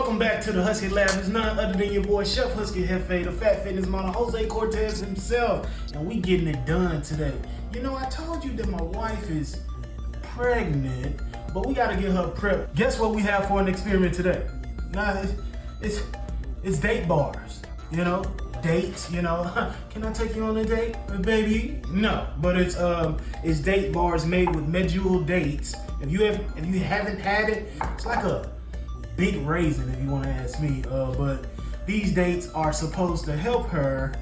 Welcome back to the Husky Lab. It's none other than your boy Chef Husky Hefe, the fat fitness model Jose Cortez himself, and we getting it done today. You know, I told you that my wife is pregnant, but we gotta get her prepped. Guess what we have for an experiment today? Nah, it's date bars. You know, dates. You know, can I take you on a date, baby? No, but it's date bars made with medjool dates. If you haven't had it, it's like a big raisin, if you want to ask me. But these dates are supposed to help her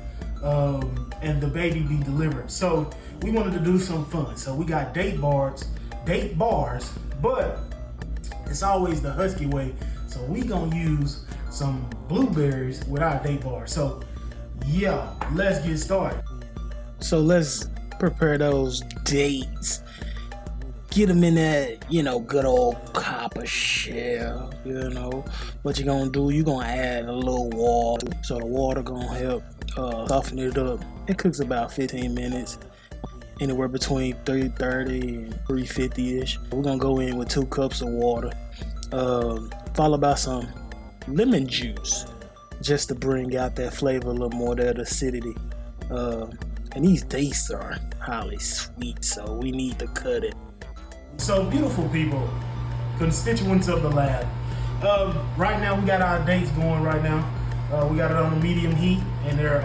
and the baby be delivered. So we wanted to do some fun. So we got date bars, but it's always the Husky way. So we gonna use some blueberries with our date bars. So yeah, let's get started. So let's prepare those dates. Get them in that, good old copper shell, What you're gonna do, you're gonna add a little water. So the water gonna help soften it up. It cooks about 15 minutes, anywhere between 330 and 350-ish. We're gonna go in with 2 cups of water, followed by some lemon juice, just to bring out that flavor a little more, that acidity. And these dates are highly sweet, so we need to cut it. So beautiful people, constituents of the lab. Right now we got our dates going right now. We got it on a medium heat and they're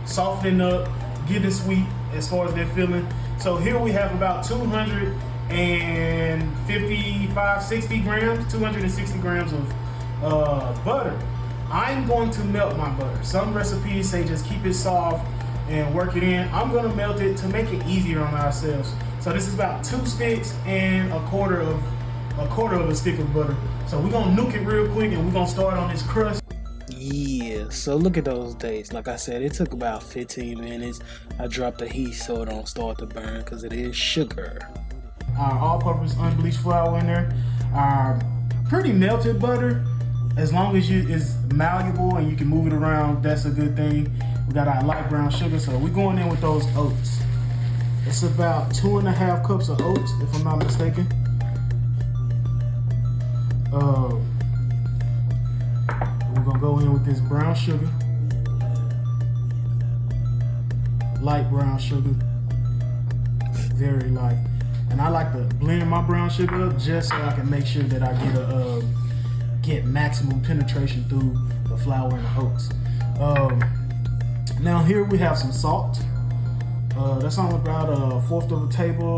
softening up, getting sweet as far as they're feeling. So here we have about 260 grams of butter. I'm going to melt my butter. Some recipes say just keep it soft and work it in. I'm gonna melt it to make it easier on ourselves. So this is about 2 sticks and a quarter of a stick of butter. So we're gonna nuke it real quick and we're gonna start on this crust. Yeah, so look at those dates. Like I said, it took about 15 minutes. I dropped the heat so it don't start to burn because it is sugar. Our all-purpose unbleached flour in there. Our pretty melted butter. As long as it's malleable and you can move it around, that's a good thing. We got our light brown sugar, so we're going in with those oats. It's about 2.5 cups of oats, if I'm not mistaken. We're gonna go in with this brown sugar. Light brown sugar, very light. And I like to blend my brown sugar up just so I can make sure that I get maximum penetration through the flour and the oats. Now here we have some salt. That's on about a fourth of a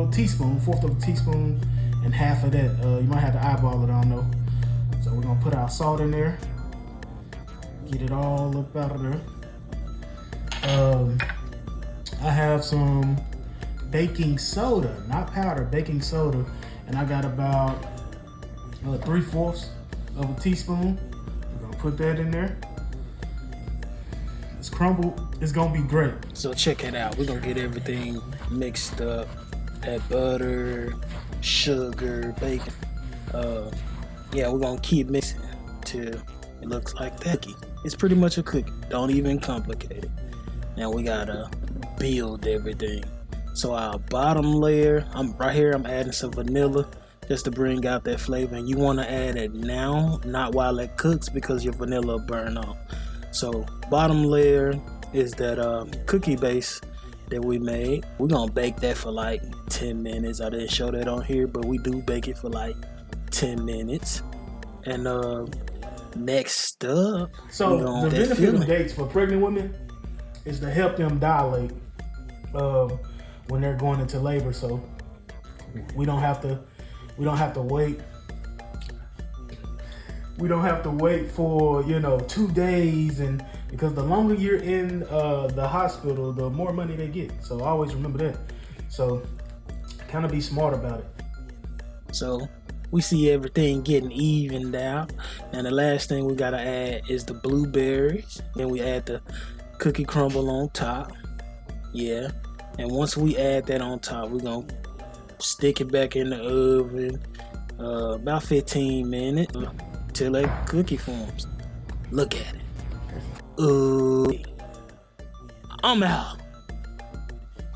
teaspoon, and half of that. You might have to eyeball it, I don't know. So we're gonna put our salt in there. Get it all up out of there. I have some baking soda, not powder, baking soda, and I got about 3/4 of a teaspoon. We're gonna put that in there. It's crumbled. It's gonna be great. So check it out. We're gonna get everything mixed up. That butter, sugar, bacon. Yeah, we're gonna keep mixing till it looks like that. It's pretty much a cookie. Don't even complicate it. Now we gotta build everything. So our bottom layer, I'm adding some vanilla just to bring out that flavor. And you wanna add it now, not while it cooks, because your vanilla will burn off. So bottom layer is that cookie base that we made. We're gonna bake that for like 10 minutes. I didn't show that on here, but we do bake it for like 10 minutes. And next up, so the benefit of dates for pregnant women is to help them dilate when they're going into labor. So we don't have to wait. We don't have to wait for 2 days, and because the longer you're in the hospital, the more money they get. So always remember that. So kind of be smart about it. So we see everything getting evened out, and the last thing we gotta add is the blueberries. Then we add the cookie crumble on top. Yeah, and once we add that on top, we're gonna stick it back in the oven about 15 minutes. Till that cookie forms. Look at it. I'm out.